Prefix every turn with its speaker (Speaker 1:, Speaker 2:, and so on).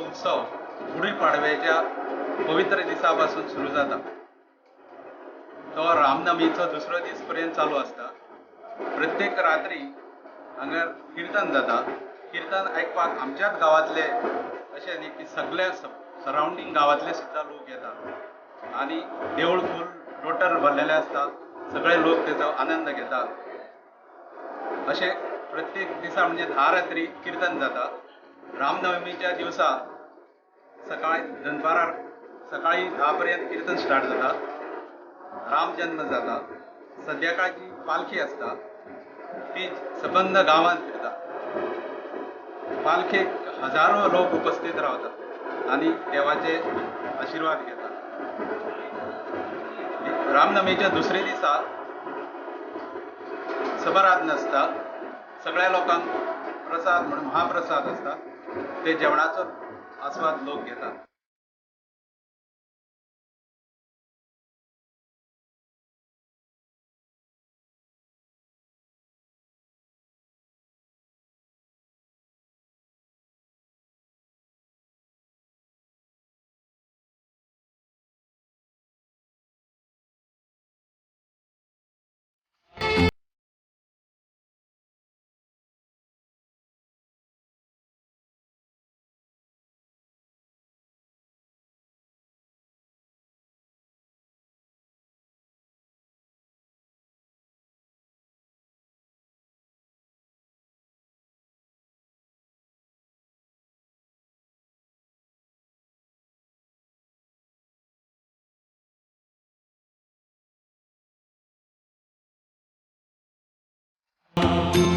Speaker 1: उत्सव गुढीपाडव्याच्या पवित्र दिसापासून सुरू जाता. तो रामनवमीचो दुसरो दीस पर्यंत चालू असता. प्रत्येक रात्री हांगा कीर्तन जाता. कीर्तन आयकपाक आमच्याच गांवांतले अशें न्ही की सगळ्या सरावंडींग गांवांतले सुद्दां लोक येतात आणि देवूळ फूल टोटल भरलेलें आसता. सगळे लोक तेचो आनंद घेतात. अशें प्रत्येक दिसा म्हणजे 10 रात्री कीर्तन जाता. रामनवमीच्या दिवसा सकाळी दनपारार सकाळी 10 पर्यंत कीर्तन स्टार्ट जाता. राम जन्म जाता. संध्याकाळची पालखी असता ती सबंद गांवांत फिरता. पालखेक हजारो लोक उपस्थित रावतात आणि देवाचे आशीर्वाद घेतात. रामनवमीच्या दुसरे दिसा सबराधन असता. सगळ्या लोकांक प्रसाद म्हणून महाप्रसाद असता. ते जेवणाचो आस्वाद लोक घेतात.